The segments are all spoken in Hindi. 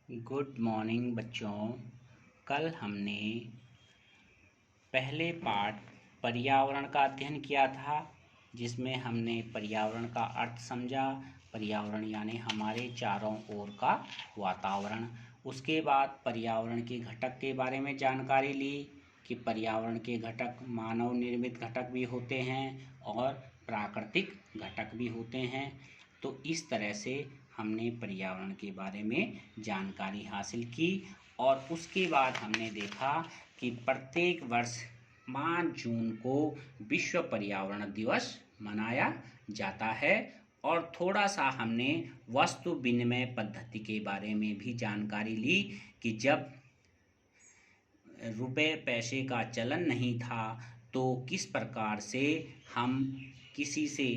गुड मॉर्निंग बच्चों। कल हमने पहले पार्ट पर्यावरण का अध्ययन किया था, जिसमें हमने पर्यावरण का अर्थ समझा। पर्यावरण यानी हमारे चारों ओर का वातावरण। उसके बाद पर्यावरण के घटक के बारे में जानकारी ली कि पर्यावरण के घटक मानव निर्मित घटक भी होते हैं और प्राकृतिक घटक भी होते हैं। तो इस तरह से हमने पर्यावरण के बारे में जानकारी हासिल की और उसके बाद हमने देखा कि प्रत्येक वर्ष 5 जून को विश्व पर्यावरण दिवस मनाया जाता है। और थोड़ा सा हमने वस्तु विनिमय पद्धति के बारे में भी जानकारी ली कि जब रुपए पैसे का चलन नहीं था तो किस प्रकार से हम किसी से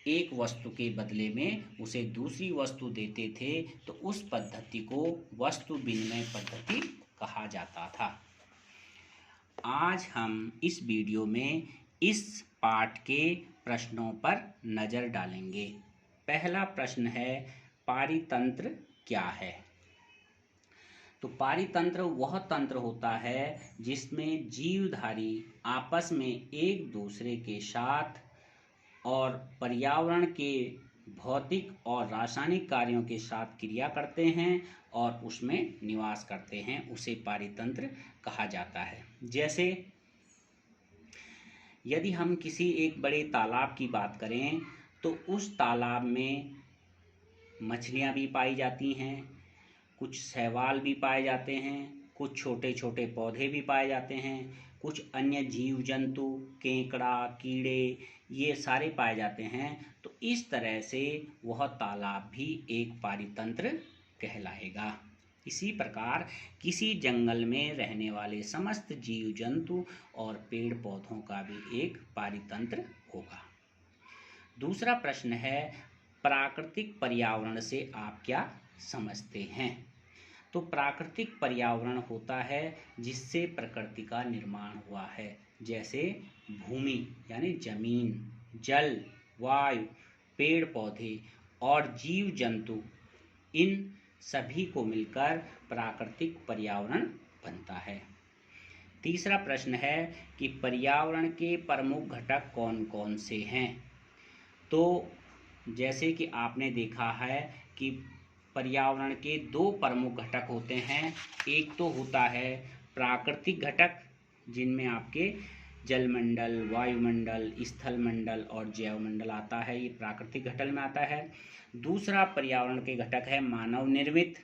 एक वस्तु के बदले में उसे दूसरी वस्तु देते थे, तो उस पद्धति को वस्तु विनिमय पद्धति कहा जाता था। आज हम इस वीडियो में इस पाठ के प्रश्नों पर नज़र डालेंगे। पहला प्रश्न है, पारितंत्र क्या है? तो पारितंत्र वह तंत्र होता है जिसमें जीवधारी आपस में एक दूसरे के साथ और पर्यावरण के भौतिक और रासायनिक कार्यों के साथ क्रिया करते हैं और उसमें निवास करते हैं, उसे पारितंत्र कहा जाता है। जैसे यदि हम किसी एक बड़े तालाब की बात करें तो उस तालाब में मछलियां भी पाई जाती हैं, कुछ शैवाल भी पाए जाते हैं, कुछ छोटे छोटे पौधे भी पाए जाते हैं, कुछ अन्य जीव जंतु केकड़ा कीड़े ये सारे पाए जाते हैं। तो इस तरह से वह तालाब भी एक पारितंत्र कहलाएगा। इसी प्रकार किसी जंगल में रहने वाले समस्त जीव जंतु और पेड़ पौधों का भी एक पारितंत्र होगा। दूसरा प्रश्न है, प्राकृतिक पर्यावरण से आप क्या समझते हैं? तो प्राकृतिक पर्यावरण होता है जिससे प्रकृति का निर्माण हुआ है, जैसे भूमि यानी जमीन, जल, वायु, पेड़ पौधे और जीव जंतु, इन सभी को मिलकर प्राकृतिक पर्यावरण बनता है। तीसरा प्रश्न है कि पर्यावरण के प्रमुख घटक कौन कौन से हैं? तो जैसे कि आपने देखा है कि पर्यावरण के 2 प्रमुख घटक होते हैं। एक तो होता है प्राकृतिक घटक, जिनमें आपके जलमंडल, वायुमंडल, स्थलमंडल और जैवमंडल आता है, ये प्राकृतिक घटक में आता है। दूसरा पर्यावरण के घटक है मानव निर्मित,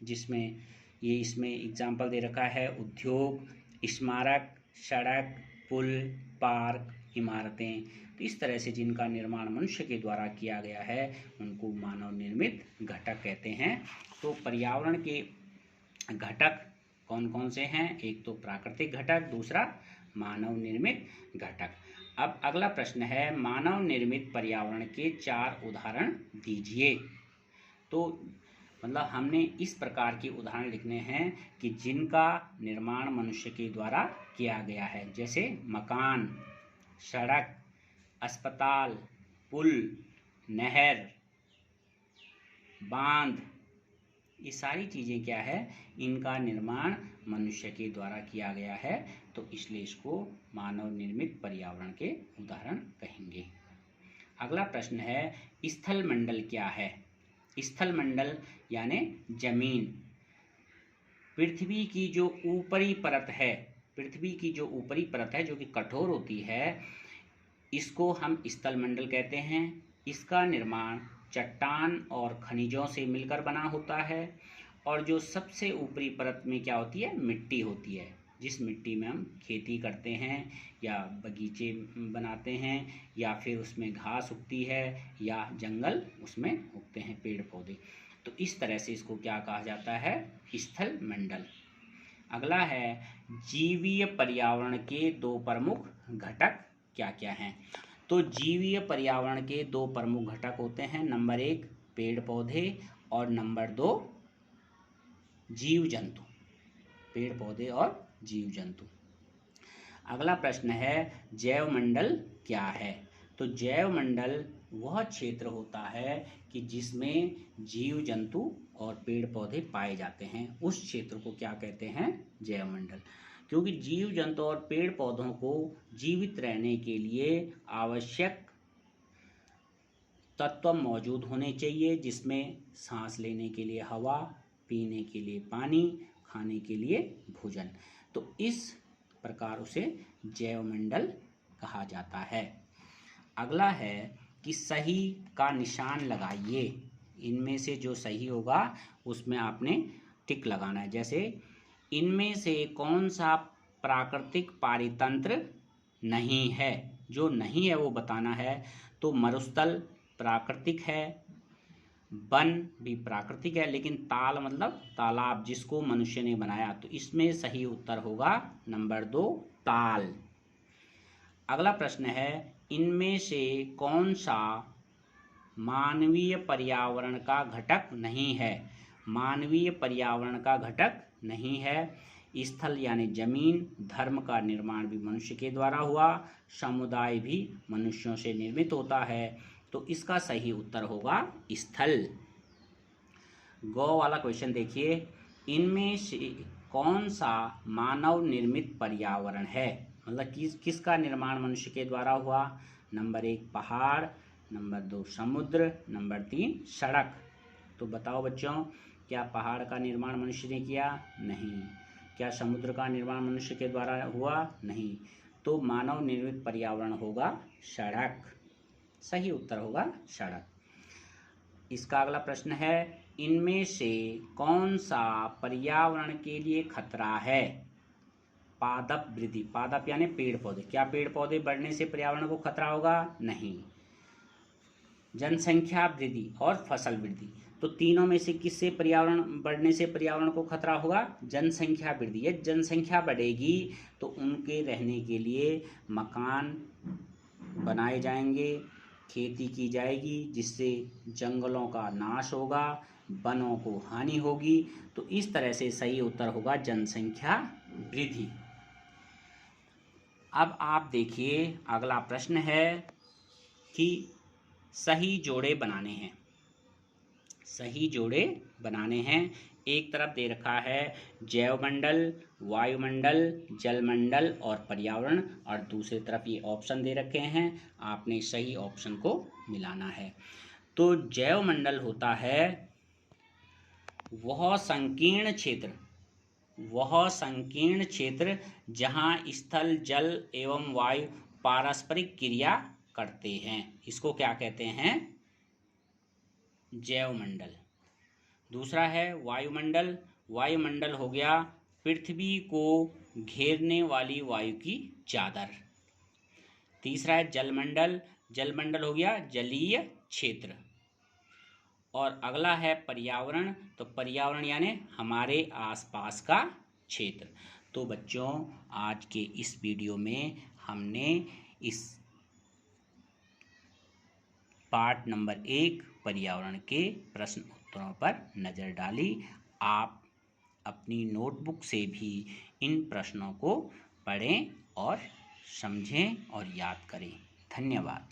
जिसमें ये इसमें एग्जाम्पल दे रखा है उद्योग, स्मारक, सड़क, पुल, पार्क, इमारतें। तो इस तरह से जिनका निर्माण मनुष्य के द्वारा किया गया है उनको मानव निर्मित घटक कहते हैं। तो पर्यावरण के घटक कौन कौन से हैं? एक तो प्राकृतिक घटक, दूसरा मानव निर्मित घटक। अब अगला प्रश्न है, मानव निर्मित पर्यावरण के 4 उदाहरण दीजिए। तो मतलब हमने इस प्रकार के उदाहरण लिखने हैं कि जिनका निर्माण मनुष्य के द्वारा किया गया है, जैसे मकान, सड़क, अस्पताल, पुल, नहर, बांध, ये सारी चीज़ें क्या है, इनका निर्माण मनुष्य के द्वारा किया गया है, तो इसलिए इसको मानव निर्मित पर्यावरण के उदाहरण कहेंगे। अगला प्रश्न है, स्थल मंडल क्या है? स्थल मंडल यानी जमीन, पृथ्वी की जो ऊपरी परत है, जो कि कठोर होती है, इसको हम स्थल मंडल कहते हैं। इसका निर्माण चट्टान और खनिजों से मिलकर बना होता है और जो सबसे ऊपरी परत में क्या होती है, मिट्टी होती है, जिस मिट्टी में हम खेती करते हैं या बगीचे बनाते हैं या फिर उसमें घास उगती है या जंगल उसमें उगते हैं पेड़ पौधे। तो इस तरह से इसको क्या कहा जाता है, स्थल मंडल। अगला है, जीवीय पर्यावरण के 2 प्रमुख घटक क्या क्या हैं? तो जीवीय पर्यावरण के 2 प्रमुख घटक होते हैं, नंबर 1 पेड़ पौधे और नंबर 2 जीव जंतु, पेड़ पौधे और जीव जंतु। अगला प्रश्न है, जैवमंडल क्या है? तो जैवमंडल वह क्षेत्र होता है कि जिसमें जीव जंतु और पेड़ पौधे पाए जाते हैं, उस क्षेत्र को क्या कहते हैं? जैवमंडल। क्योंकि जीव जंतु और पेड़ पौधों को जीवित रहने के लिए आवश्यक तत्व मौजूद होने चाहिए, जिसमें सांस लेने के लिए हवा, पीने के लिए पानी, खाने के लिए भोजन। तो इस प्रकार उसे जैवमंडल कहा जाता है। अगला है कि सही का निशान लगाइए। इनमें से जो सही होगा उसमें आपने टिक लगाना है। जैसे इनमें से कौन सा प्राकृतिक पारितंत्र नहीं है, जो नहीं है वो बताना है। तो मरुस्थल प्राकृतिक है, वन भी प्राकृतिक है, लेकिन ताल मतलब तालाब जिसको मनुष्य ने बनाया, तो इसमें सही उत्तर होगा नंबर 2 ताल। अगला प्रश्न है इनमें से कौन सा मानवीय पर्यावरण का घटक नहीं है? मानवीय पर्यावरण का घटक नहीं है। स्थल यानी जमीन, धर्म का निर्माण भी मनुष्य के द्वारा हुआ, समुदाय भी मनुष्यों से निर्मित होता है, तो इसका सही उत्तर होगा स्थल। गौ वाला क्वेश्चन देखिए, इनमें से कौन सा मानव निर्मित पर्यावरण है? मतलब किसका निर्माण मनुष्य के द्वारा हुआ? नंबर 1 पहाड़, नंबर 2 समुद्र, नंबर 3 सड़क। तो बताओ बच्चों, क्या पहाड़ का निर्माण मनुष्य ने किया? नहीं। क्या समुद्र का निर्माण मनुष्य के द्वारा हुआ? नहीं। तो मानव निर्मित पर्यावरण होगा सड़क। सही उत्तर होगा सड़क। इसका अगला प्रश्न है इनमें से कौन सा पर्यावरण के लिए खतरा है? पादप वृद्धि, पादप यानी पेड़ पौधे। क्या पेड़ पौधे बढ़ने से पर्यावरण को खतरा होगा? नहीं। जनसंख्या वृद्धि और फसल वृद्धि, तो तीनों में से किससे पर्यावरण बढ़ने से पर्यावरण को खतरा होगा? जनसंख्या वृद्धि। यदि जनसंख्या बढ़ेगी तो उनके रहने के लिए मकान बनाए जाएंगे, खेती की जाएगी, जिससे जंगलों का नाश होगा, वनों को हानि होगी। तो इस तरह से सही उत्तर होगा जनसंख्या वृद्धि। अब आप देखिए अगला प्रश्न है कि सही जोड़े बनाने हैं। सही जोड़े बनाने हैं। एक तरफ दे रखा है जैवमंडल, वायुमंडल, जलमंडल और पर्यावरण, और दूसरी तरफ ये ऑप्शन दे रखे हैं, आपने सही ऑप्शन को मिलाना है। तो जैवमंडल होता है वह संकीर्ण क्षेत्र जहाँ स्थल, जल एवं वायु पारस्परिक क्रिया करते हैं, इसको क्या कहते हैं? जैवमंडल। दूसरा है वायुमंडल। वायुमंडल हो गया पृथ्वी को घेरने वाली वायु की चादर। तीसरा है जलमंडल। जलमंडल हो गया जलीय क्षेत्र। और अगला है पर्यावरण। तो पर्यावरण यानी हमारे आसपास का क्षेत्र। तो बच्चों, आज के इस वीडियो में हमने इस पार्ट नंबर 1 पर्यावरण के प्रश्न उत्तरों पर नज़र डाली। आप अपनी नोटबुक से भी इन प्रश्नों को पढ़ें और समझें और याद करें। धन्यवाद।